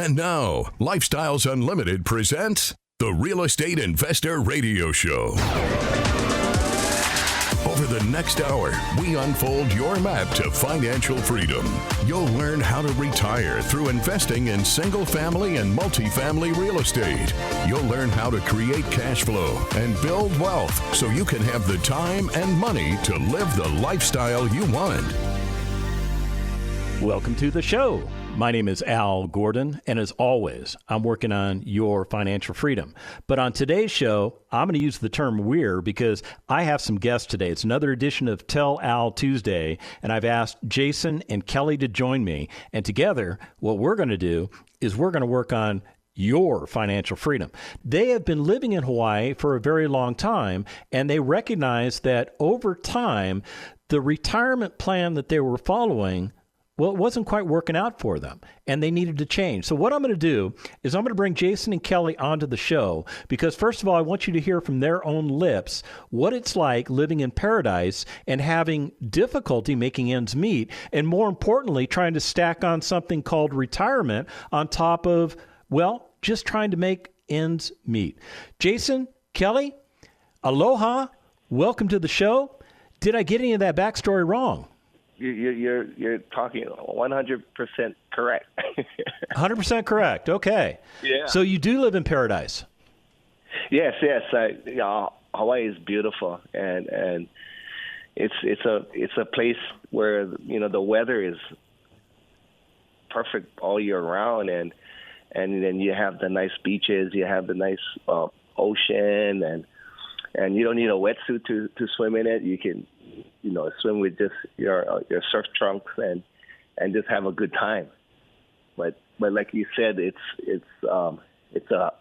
And now, Lifestyles Unlimited presents the Real Estate Investor Radio Show. Over the next hour, we unfold your map to financial freedom. You'll learn how to retire through investing in single-family and multifamily real estate. You'll learn how to create cash flow and build wealth so you can have the time and money to live the lifestyle you want. Welcome to the show. My name is Al Gordon, and as always, I'm working on your financial freedom. But on today's show, I'm going to use the term "we're" because I have some guests today. It's another edition of Tell Al Tuesday, and I've asked Jason and Kelly to join me. And together, what we're going to do is we're going to work on your financial freedom. They have been living in Hawaii for a very long time, and they recognize that over time, the retirement plan that they were following, well, it wasn't quite working out for them, and they needed to change. So what I'm going to do is I'm going to bring Jason and Kelly onto the show because, first of all, I want you to hear from their own lips what it's like living in paradise and having difficulty making ends meet, and more importantly, trying to stack on something called retirement on top of, well, just trying to make ends meet. Jason, Kelly, aloha. Welcome to the show. Did I get any of that backstory wrong? You're talking 100% correct. 100% correct. Okay. Yeah. So you do live in paradise. Yes. Hawaii is beautiful, and it's a place where the weather is perfect all year round, and then you have the nice beaches, you have the nice ocean, and you don't need a wetsuit to swim in it. You can swim with just your surf trunks and just have a good time. But like you said, it's a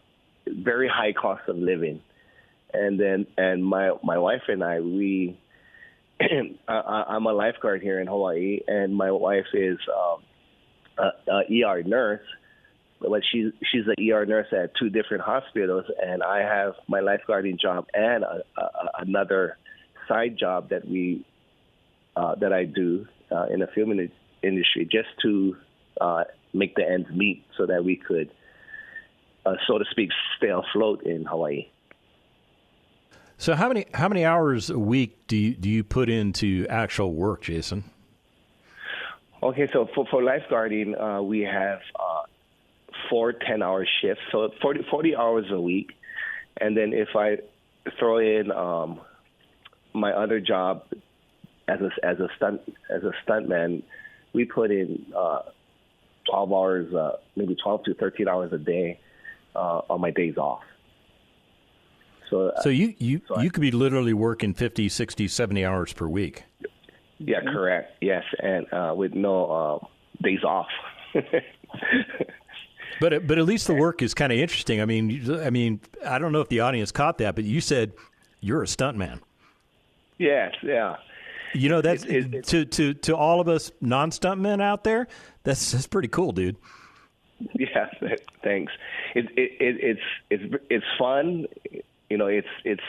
very high cost of living. And my wife and I, I'm a lifeguard here in Hawaii, and my wife is a ER nurse. But she's an ER nurse at two different hospitals, and I have my lifeguarding job and another side job that I do in the film industry just to make the ends meet so that we could, so to speak, stay afloat in Hawaii. So how many hours a week do you put into actual work, Jason? Okay, so for lifeguarding, we have 4 10-hour shifts, so 40 hours a week. And then if I throw in my other job as a stuntman, we put in 12 hours, maybe 12 to 13 hours a day on my days off. So you could be literally working 50, 60, 70 hours per week. Yeah, correct. Yes, and with no days off. But at least the work is kind of interesting. I mean, I don't know if the audience caught that, but you said you're a stuntman. Yes, yeah. That's to all of us non-stuntmen out there. That's pretty cool, dude. Yeah, thanks. It's fun. It's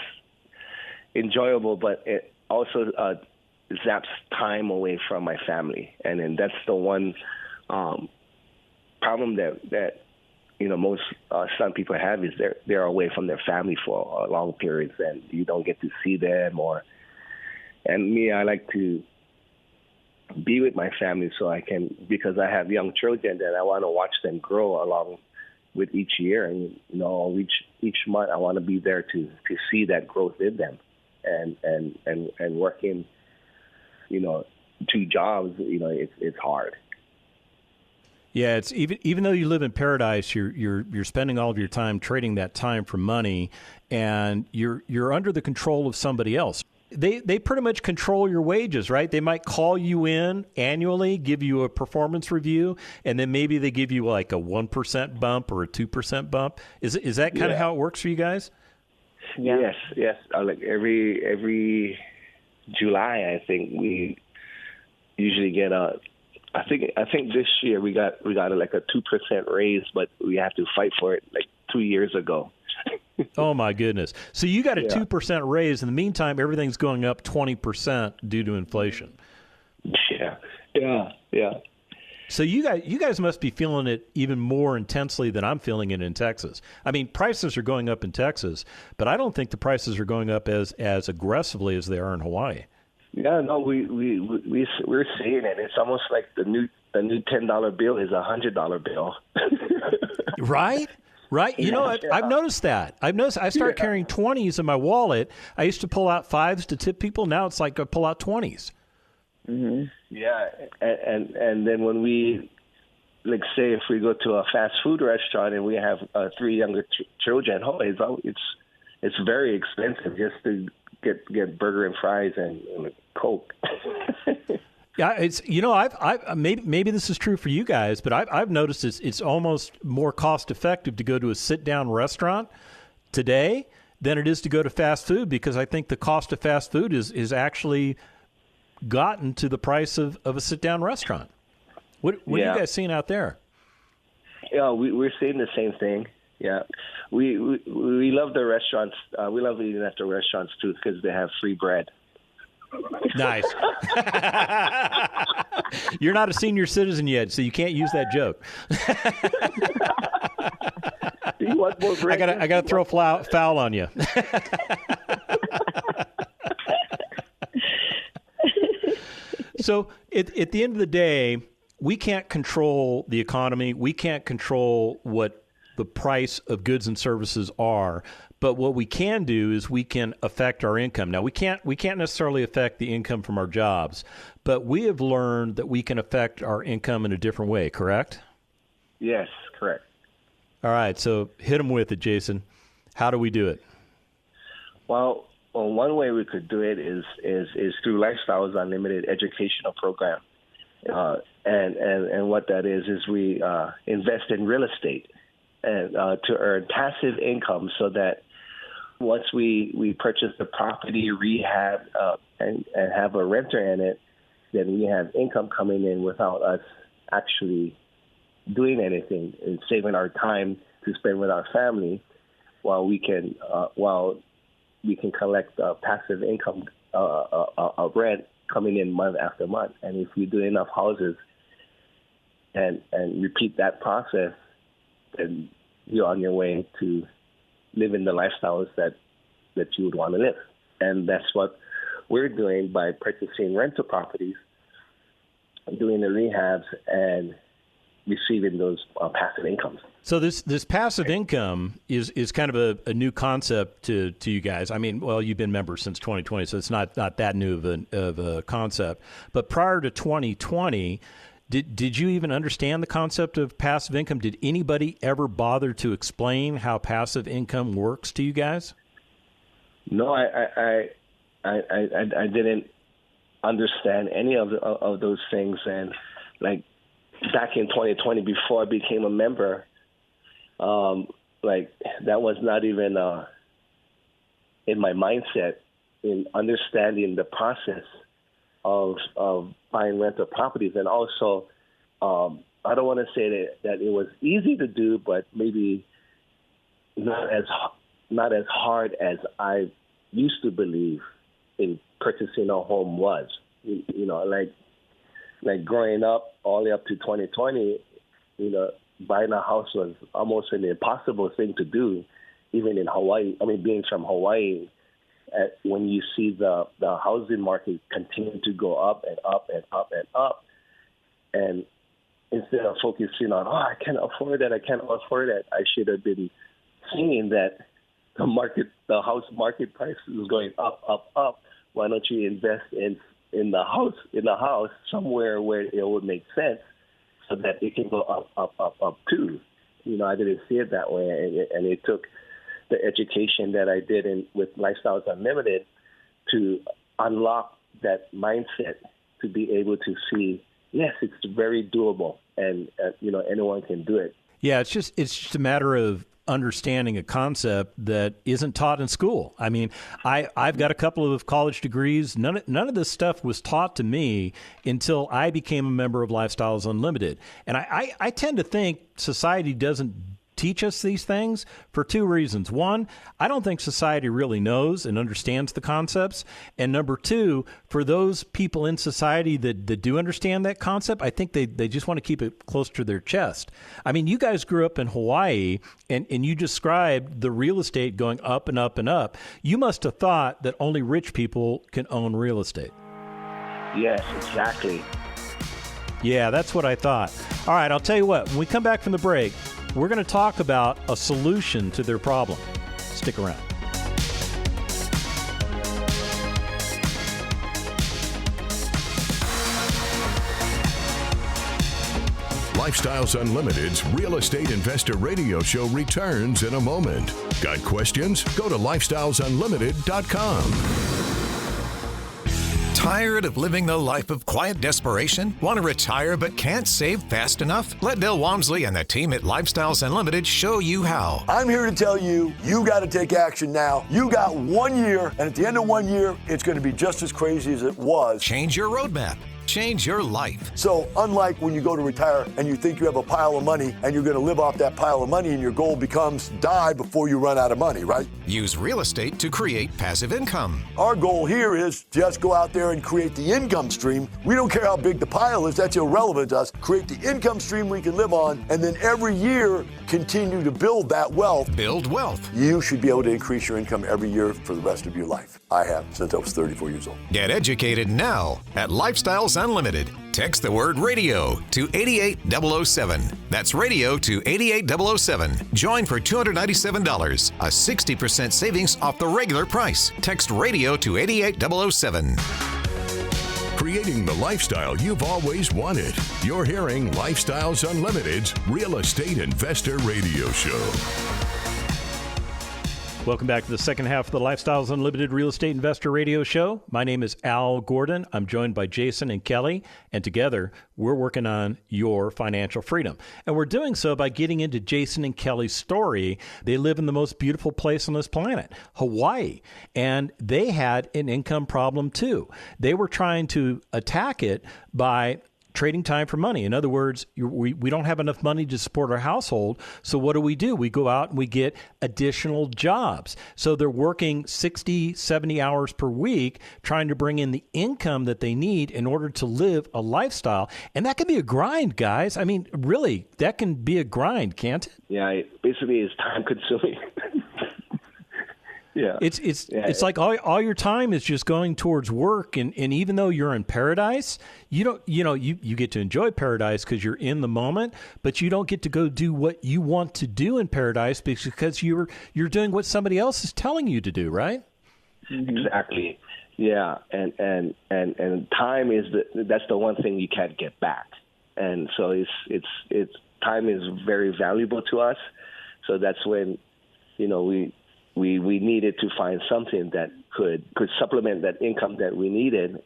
enjoyable, but it also zaps time away from my family, and then that's the one problem that most stunt people have is they're away from their family for long periods, and you don't get to see them. And me, I like to be with my family because I have young children that I want to watch them grow along with each year, and each month I want to be there to see that growth in them, and working 2 jobs, it's hard. Yeah, it's even though you live in paradise, you're spending all of your time trading that time for money, and you're under the control of somebody else. They pretty much control your wages, right? They might call you in annually, give you a performance review, and then maybe they give you like a 1% bump or a 2% bump. Is that kind of how it works for you guys? Yeah. Yes. Like every July, I think we usually get I think this year we got like a 2% raise, but we have to fight for it like 2 years ago. Oh my goodness! So you got a 2% raise. In the meantime, everything's going up 20% due to inflation. Yeah. So you guys must be feeling it even more intensely than I'm feeling it in Texas. I mean, prices are going up in Texas, but I don't think the prices are going up as aggressively as they are in Hawaii. Yeah, no, we're seeing it. It's almost like the new $10 bill is a $100 bill. Right. You know, I've noticed that. I started carrying 20s in my wallet. I used to pull out 5s to tip people. Now it's like I pull out 20s. Mm-hmm. Yeah, and then when we, like, say if we go to a fast food restaurant and we have 3 younger children, it's very expensive just to get burger and fries and Coke. Yeah, it's I've maybe this is true for you guys, but I've noticed it's almost more cost effective to go to a sit down restaurant today than it is to go to fast food, because I think the cost of fast food is actually gotten to the price of a sit down restaurant. What are you guys seeing out there? Yeah, we're seeing the same thing. Yeah, we love the restaurants. We love eating at the restaurants too because they have free bread. Nice. You're not a senior citizen yet, so you can't use that joke. Do you want more bread? I got to throw a foul on you. So at the end of the day, we can't control the economy. We can't control what the price of goods and services are. But what we can do is we can affect our income. Now, we can't necessarily affect the income from our jobs, but we have learned that we can affect our income in a different way, correct? Yes, correct. All right, so hit them with it, Jason. How do we do it? Well, one way we could do it is through Lifestyles Unlimited educational program. And what that is we invest in real estate and to earn passive income so that once we purchase the property, rehab, and have a renter in it, then we have income coming in without us actually doing anything and saving our time to spend with our family while we can collect passive income rent coming in month after month. And if you do enough houses and repeat that process, then you're on your way to living the lifestyles that you would want to live. And that's what we're doing by purchasing rental properties, doing the rehabs, and receiving those passive incomes. So this passive income is kind of a new concept to you guys. I mean, well, you've been members since 2020, so it's not that new of a concept. But prior to 2020, did you even understand the concept of passive income? Did anybody ever bother to explain how passive income works to you guys? No, I didn't understand any of those things. And like back in 2020, before I became a member, that was not even in my mindset in understanding the process of buying rental properties. And also, I don't want to say that it was easy to do, but maybe not as hard as I used to believe in purchasing a home was. You know, like growing up all the way up to 2020, buying a house was almost an impossible thing to do, even in Hawaii. I mean, being from Hawaii, when you see the housing market continue to go up and up and up and up, and instead of focusing on, I can't afford that, I should have been seeing that the house market price is going up, up, up. Why don't you invest in the house somewhere where it would make sense, so that it can go up, up, up, up too. I didn't see it that way, and it took the education that I did with Lifestyles Unlimited to unlock that mindset to be able to see, yes, it's very doable, and anyone can do it. Yeah, it's just a matter of understanding a concept that isn't taught in school. I mean, I've got a couple of college degrees. None of this stuff was taught to me until I became a member of Lifestyles Unlimited. And I tend to think society doesn't teach us these things for two reasons. One, I don't think society really knows and understands the concepts. And number two, for those people in society that do understand that concept, I think they just want to keep it close to their chest. I mean, you guys grew up in Hawaii, and you described the real estate going up and up and up. You must have thought that only rich people can own real estate. Yes, exactly. Yeah, that's what I thought. All right, I'll tell you what. When we come back from the break, we're going to talk about a solution to their problem. Stick around. Lifestyles Unlimited's Real Estate Investor Radio Show returns in a moment. Got questions? Go to lifestylesunlimited.com. Tired of living the life of quiet desperation? Want to retire but can't save fast enough? Let Bill Walmsley and the team at Lifestyles Unlimited show you how. I'm here to tell you, you got to take action now. You got 1 year, and at the end of 1 year, it's going to be just as crazy as it was. Change your roadmap. Change your life. So unlike when you go to retire and you think you have a pile of money and you're going to live off that pile of money and your goal becomes die before you run out of money, right? Use real estate to create passive income. Our goal here is just go out there and create the income stream. We don't care how big the pile is. That's irrelevant to us. Create the income stream we can live on, and then every year continue to build that wealth. Build wealth. You should be able to increase your income every year for the rest of your life. I have since I was 34 years old. Get educated now at Lifestyles Unlimited. Text the word radio to 88007. That's radio to 88007. Join for $297, a 60% savings off the regular price. Text radio to 88007. Creating the lifestyle you've always wanted. You're hearing Lifestyles Unlimited's Real Estate Investor Radio Show. Welcome back to the second half of the Lifestyles Unlimited Real Estate Investor Radio Show. My name is Al Gordon. I'm joined by Jason and Kelly, and together we're working on your financial freedom. And we're doing so by getting into Jason and Kelly's story. They live in the most beautiful place on this planet, Hawaii, and they had an income problem too. They were trying to attack it by trading time for money. In other words, we don't have enough money to support our household. So what do? We go out and we get additional jobs. So they're working 60, 70 hours per week, trying to bring in the income that they need in order to live a lifestyle. And that can be a grind, guys. I mean, really, that can be a grind, can't it? Yeah, basically it's time consuming. Yeah, it's like all your time is just going towards work, and even though you're in paradise, you get to enjoy paradise because you're in the moment, but you don't get to go do what you want to do in paradise because you're doing what somebody else is telling you to do, right? Exactly. Yeah, and time is that's the one thing you can't get back, and so it's time is very valuable to us. So that's when we needed to find something that could supplement that income that we needed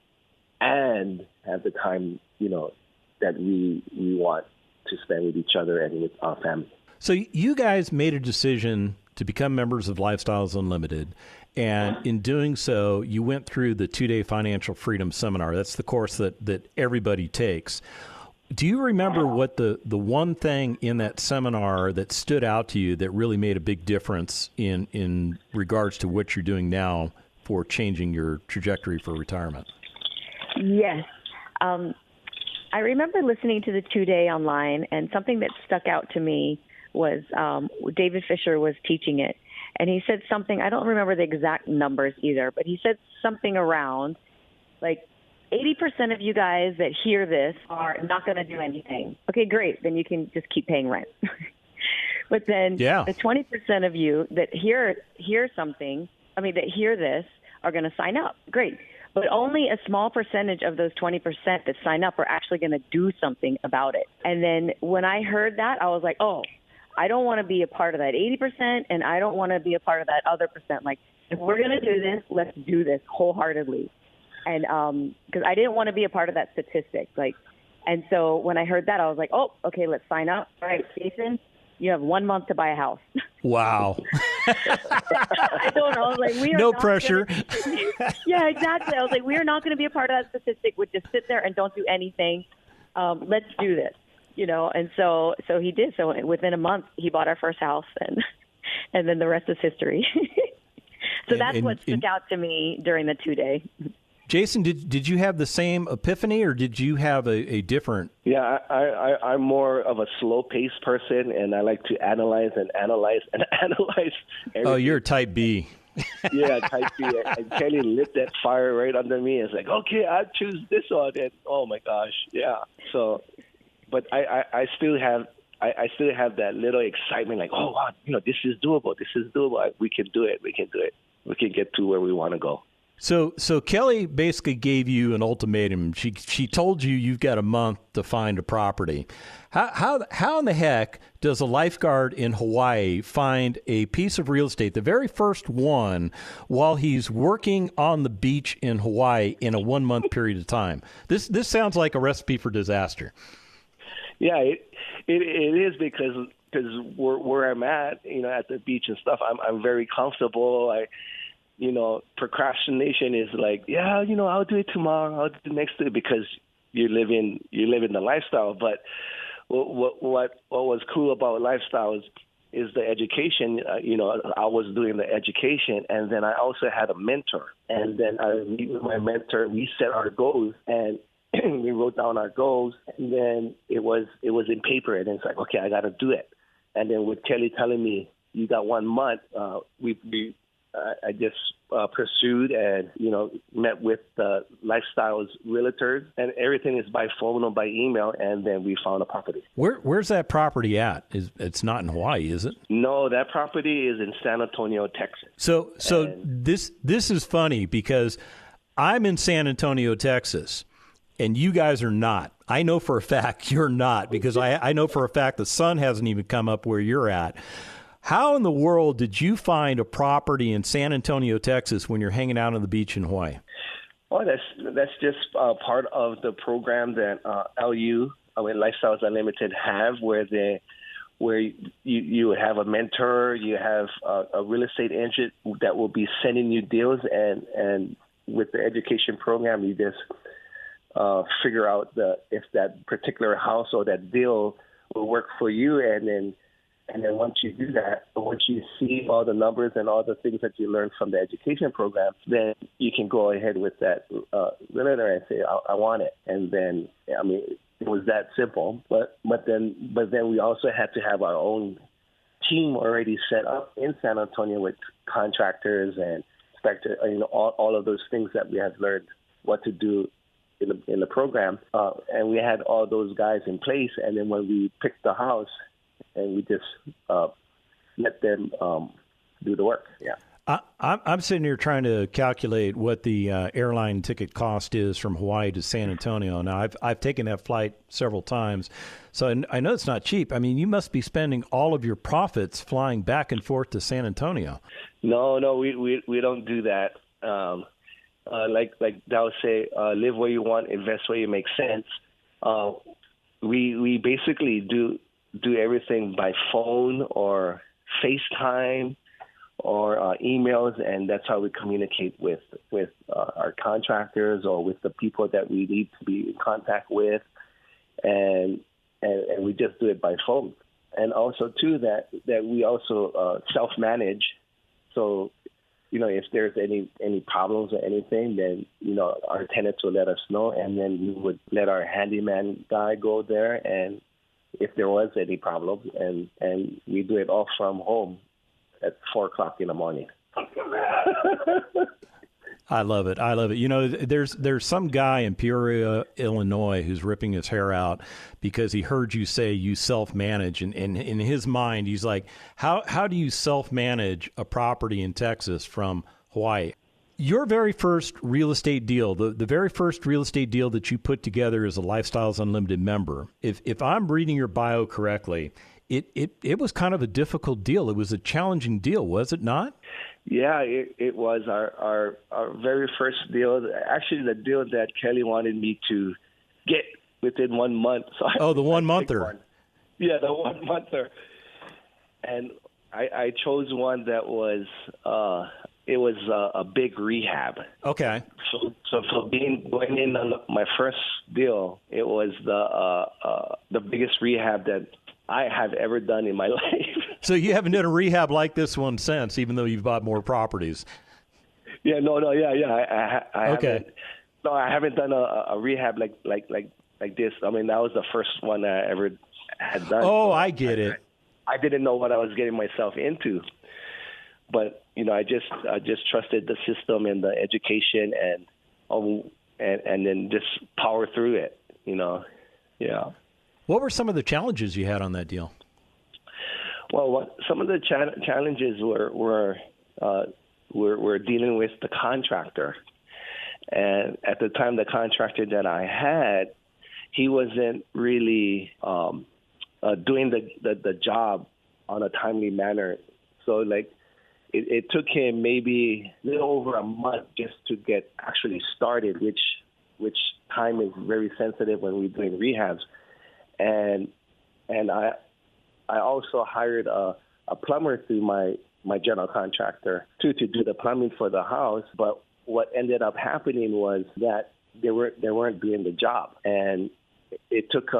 and have the time, that we want to spend with each other and with our family. So you guys made a decision to become members of Lifestyles Unlimited. And in doing so, you went through the 2-day financial freedom seminar. That's the course that everybody takes. Do you remember what the one thing in that seminar that stood out to you that really made a big difference in regards to what you're doing now for changing your trajectory for retirement? Yes. I remember listening to the 2-day online, and something that stuck out to me was David Fisher was teaching it. And he said something, I don't remember the exact numbers either, but he said something around like, 80% of you guys that hear this are not going to do anything. Okay, great. Then you can just keep paying rent. But then the 20% of you that hear something, that hear this are going to sign up. Great. But only a small percentage of those 20% that sign up are actually going to do something about it. And then when I heard that, I was like, oh, I don't want to be a part of that 80%, and I don't want to be a part of that other percent. Like, if we're going to do this, let's do this wholeheartedly. And because I didn't want to be a part of that statistic. And so when I heard that, I was like, oh, okay, let's sign up. All right, Jason, you have 1 month to buy a house. Wow. I don't know. I was like, we are no not pressure. Yeah, exactly. I was like, we are not going to be a part of that statistic. We'd just sit there and don't do anything. Let's do this. And so he did. So within a month, he bought our first house, and then the rest is history. So that's what stuck out to me during the 2-day. Jason, did you have the same epiphany, or did you have a different? Yeah, I'm more of a slow-paced person, and I like to analyze everything. Oh, you're type B. Yeah, type B. And Kelly lit that fire right under me. It's like, okay, I choose this one. And oh my gosh, yeah. So, but I still have that little excitement, like, oh wow, this is doable. We can do it. We can get to where we want to go. So Kelly basically gave you an ultimatum. She told you you've got a month to find a property. How in the heck does a lifeguard in Hawaii find a piece of real estate, the very first one, while he's working on the beach in Hawaii in a 1-month period of time? This sounds like a recipe for disaster. Yeah, it is because where I'm at, at the beach and stuff, I'm very comfortable. Procrastination is like, yeah, I'll do it tomorrow. I'll do it next day, because you're living the lifestyle. But what was cool about lifestyle is the education. I was doing the education, and then I also had a mentor. And then I meet with my mentor. We set our goals, and we wrote down our goals. And then it was in paper, and it's like, okay, I got to do it. And then with Kelly telling me, you got 1 month, I just pursued and, met with the Lifestyles realtors, and everything is by phone or by email, and then we found a property. Where's that property at? It's not in Hawaii, is it? No, that property is in San Antonio, Texas. So this is funny, because I'm in San Antonio, Texas, and you guys are not. I know for a fact you're not, because I know for a fact the sun hasn't even come up where you're at. How in the world did you find a property in San Antonio, Texas, when you're hanging out on the beach in Hawaii? Well, that's just part of the program that LU, Lifestyles Unlimited, have, where you have a mentor, you have a real estate agent that will be sending you deals, and with the education program, you just figure out if that particular house or that deal will work for you, and then once you do that, once you see all the numbers and all the things that you learn from the education program, then you can go ahead with that realtor and say, I want it. And then, it was that simple. But then we also had to have our own team already set up in San Antonio with contractors and inspectors, all of those things that we have learned what to do in the program. And we had all those guys in place. And then when we picked the house, and we just let them do the work. Yeah. I'm sitting here trying to calculate what the airline ticket cost is from Hawaii to San Antonio. Now, I've taken that flight several times, so I know it's not cheap. You must be spending all of your profits flying back and forth to San Antonio. No, we don't do that. Like they'll say, live where you want, invest where you make sense. We basically do everything by phone or FaceTime or emails, and that's how we communicate with our contractors or with the people that we need to be in contact with, and we just do it by phone. And also too that we also self-manage. So if there's any problems or anything, then our tenants will let us know, and then we would let our handyman guy go there, and if there was any problem, and we do it all from home at 4:00 in the morning. I love it. There's some guy in Peoria, Illinois, who's ripping his hair out because he heard you say you self-manage, and in his mind, he's like, how do you self-manage a property in Texas from Hawaii? Your very first real estate deal, the very first real estate deal that you put together as a Lifestyles Unlimited member, if I'm reading your bio correctly, it was kind of a difficult deal. It was a challenging deal, was it not? Yeah, it was our very first deal. Actually, the deal that Kelly wanted me to get within 1 month. So the 1-monther. Yeah, the 1-monther. And I chose one that was it was a big rehab. Okay. So going in on my first deal, it was the biggest rehab that I have ever done in my life. So you haven't done a rehab like this one since, even though you've bought more properties. Yeah, no, yeah. I Okay. haven't. No, I haven't done a rehab like this. I mean, that was the first one I ever had done. Oh, So I get it. I didn't know what I was getting myself into, but I just trusted the system and the education and then just power through it. Yeah. What were some of the challenges you had on that deal? Well, some of the challenges were dealing with the contractor. And at the time, the contractor that I had, he wasn't really doing the job on a timely manner. So, it took him maybe a little over a month just to get actually started, which time is very sensitive when we're doing rehabs. And I also hired a plumber through my general contractor to do the plumbing for the house, but what ended up happening was that they weren't doing the job, and it took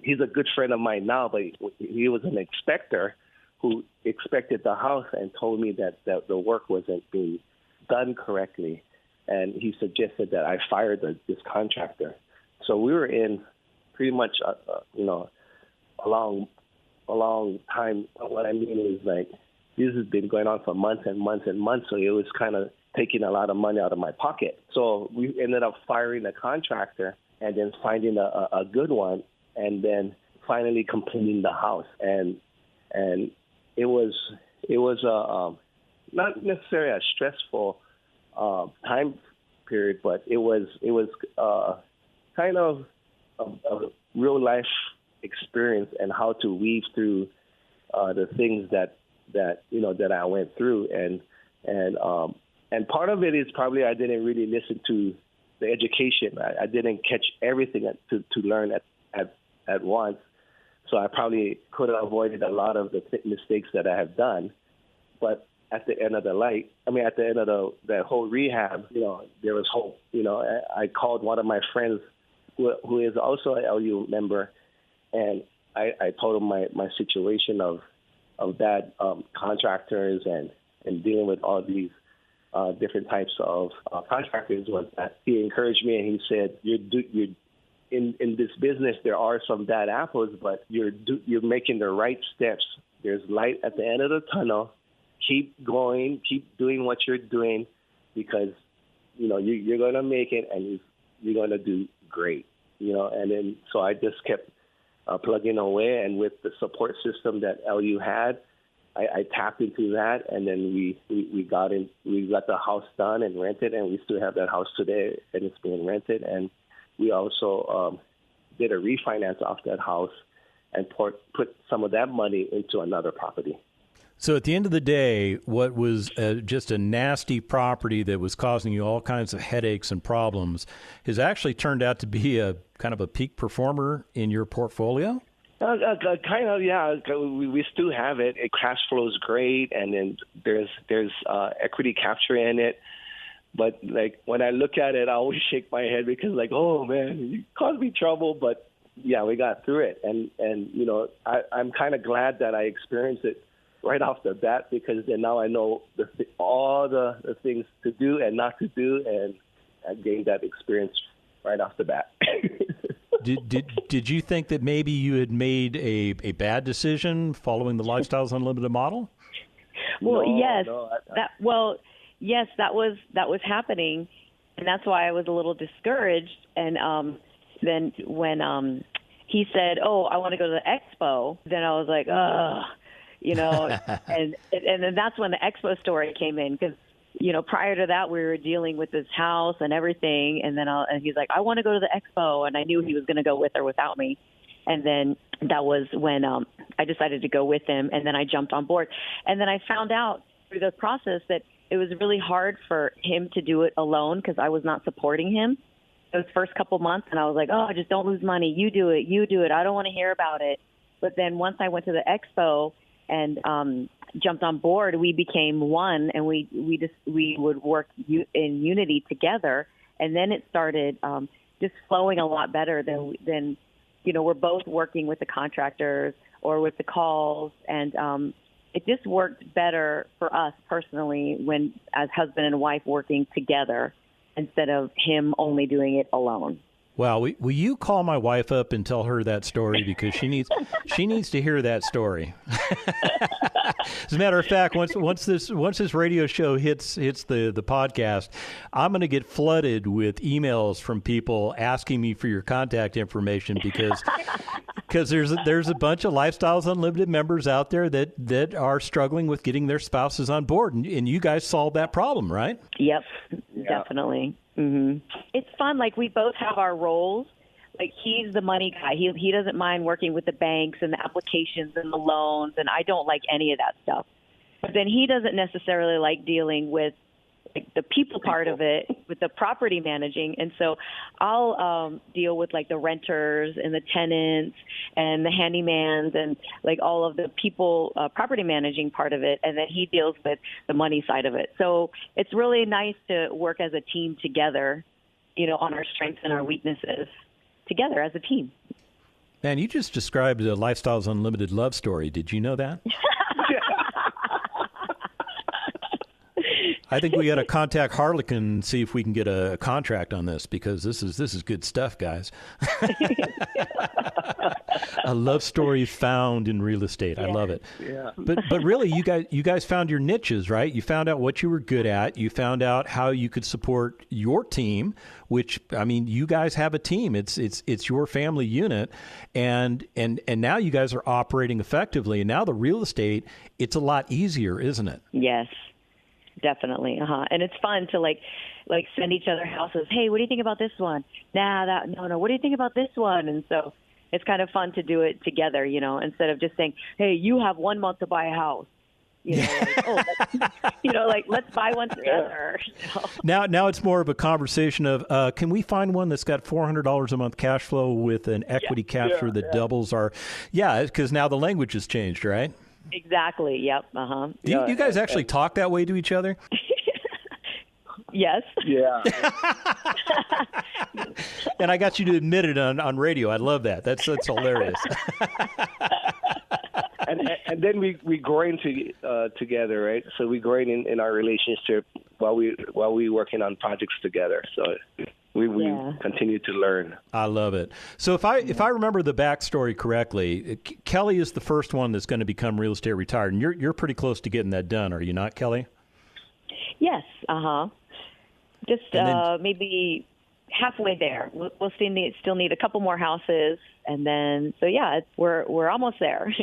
he's a good friend of mine now, but he was an inspector who inspected the house and told me that the work wasn't being done correctly, and he suggested that I fire this contractor. So we were in pretty much a long time. What I mean is this has been going on for months and months and months, so it was kind of taking a lot of money out of my pocket. So we ended up firing a contractor and then finding a good one, and then finally completing the house. And it was not necessarily a stressful time period, but it was kind of a real life experience and how to weave through the things that I went through, and part of it is probably I didn't really listen to the education. I didn't catch everything to learn at once. So I probably could have avoided a lot of the mistakes that I have done. But at the end of at the end of the whole rehab, there was hope. I called one of my friends who is also an LU member, and I told him my situation of bad contractors and dealing with all these different types of contractors. Was that he encouraged me, and he said, "You're in this business. There are some bad apples, but you're making the right steps. There's light at the end of the tunnel. Keep going. Keep doing what you're doing, because you're going to make it, and you're going to do great." And then so I just kept plugging away, and with the support system that LU had, I tapped into that, and then we got the house done and rented, and we still have that house today, and it's being rented. And we also did a refinance off that house and put some of that money into another property. So at the end of the day, what was just a nasty property that was causing you all kinds of headaches and problems has actually turned out to be a kind of a peak performer in your portfolio? Kind of, yeah. We still have it. It cash flows great, and then there's equity capture in it. But when I look at it, I always shake my head because oh man, you caused me trouble. But yeah, we got through it, and I'm kind of glad that I experienced it right off the bat, because then now I know all the things to do and not to do, and I gained that experience right off the bat. Did you think that maybe you had made a bad decision following the Lifestyles Unlimited model? Well, No, yes. no, Yes, that was happening, and that's why I was a little discouraged. And then when he said, "Oh, I want to go to the expo," then I was like, "Ugh," and then that's when the expo story came in, because prior to that, we were dealing with this house and everything. And then and he's like, "I want to go to the expo." And I knew he was going to go with or without me. And then that was when I decided to go with him. And then I jumped on board. And then I found out through the process that it was really hard for him to do it alone, because I was not supporting him those first couple months. And I was like, "Oh, just don't lose money. You do it. I don't want to hear about it." But then once I went to the expo, and jumped on board, we became one, and we would work in unity together. And then it started just flowing a lot better than we're both working with the contractors or with the calls, and it just worked better for us personally when as husband and wife working together instead of him only doing it alone. Well, will you call my wife up and tell her that story, because she needs to hear that story. As a matter of fact, once this radio show hits the podcast, I'm going to get flooded with emails from people asking me for your contact information, because there's a bunch of Lifestyles Unlimited members out there that are struggling with getting their spouses on board, and you guys solved that problem, right? Yep, definitely. Mm-hmm. It's fun. Like, we both have our roles. Like, he's the money guy. He doesn't mind working with the banks and the applications and the loans, and I don't like any of that stuff. But then he doesn't necessarily like dealing with like the people part of it, with the property managing. And so I'll deal with like the renters and the tenants and the handymans and like all of the people property managing part of it. And then he deals with the money side of it. So it's really nice to work as a team together, on our strengths and our weaknesses together as a team. Man, you just described a Lifestyles Unlimited love story. Did you know that? I think we got to contact Harlequin and see if we can get a contract on this, because this is good stuff, guys. A love story found in real estate. Yeah. I love it. Yeah. But really, you guys found your niches, right? You found out what you were good at. You found out how you could support your team, which, I mean, you guys have a team. It's your family unit, and now you guys are operating effectively. And now the real estate, it's a lot easier, isn't it? Yes. Definitely. And it's fun to like send each other houses. Hey, what do you think about this one? No. What do you think about this one? And so it's kind of fun to do it together, instead of just saying, hey, you have 1 month to buy a house. Let's buy one together. Now it's more of a conversation of, can we find one that's got $400 a month cash flow with an equity capture that doubles our, because now the language has changed, right? Exactly. Yep. Do you guys actually talk that way to each other? Yes. Yeah. And I got you to admit it on radio. I love that. That's hilarious. and then we grow together, right? So we grow in our relationship while we working on projects together. So we continue to learn. I love it. So if I remember the backstory correctly, Kelly is the first one that's going to become real estate retired, and you're pretty close to getting that done, are you not, Kelly? Yes. Just maybe halfway there. We'll still need a couple more houses, and then we're almost there.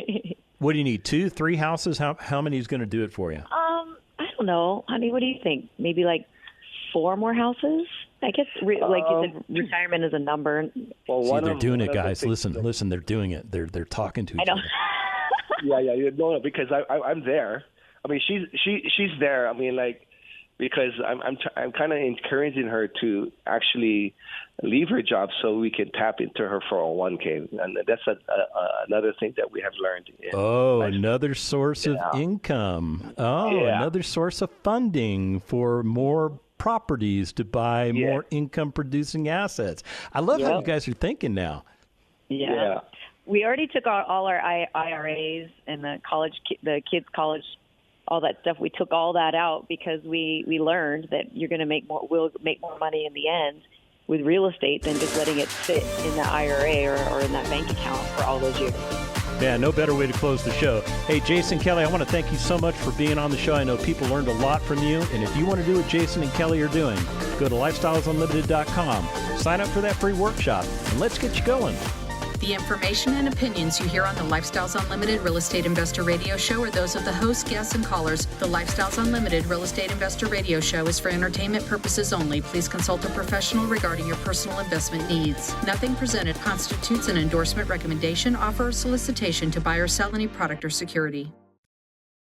What do you need? 2, 3 houses? How many is going to do it for you? I don't know, honey. What do you think? Maybe like 4 more houses. I guess, like you said, retirement is a number. Well, see, they're doing it, guys. Listen, they're doing it. They're talking to each other. Yeah. No, because I'm there. I mean, she's there. I mean, like, because I'm kind of encouraging her to actually leave her job so we can tap into her 401k, and that's another thing that we have learned. Another source of income. Another source of funding for more properties to buy more income-producing assets. I love how you guys are thinking now. Yeah. We already took all our IRAs and the kids' college, all that stuff. We took all that out because we learned that we'll make more money in the end with real estate than just letting it sit in the IRA or in that bank account for all those years. Yeah, no better way to close the show. Hey, Jason, Kelly, I want to thank you so much for being on the show. I know people learned a lot from you. And if you want to do what Jason and Kelly are doing, go to lifestylesunlimited.com, sign up for that free workshop, and let's get you going. The information and opinions you hear on the Lifestyles Unlimited Real Estate Investor Radio Show are those of the hosts, guests, and callers. The Lifestyles Unlimited Real Estate Investor Radio Show is for entertainment purposes only. Please consult a professional regarding your personal investment needs. Nothing presented constitutes an endorsement, recommendation, offer, or solicitation to buy or sell any product or security.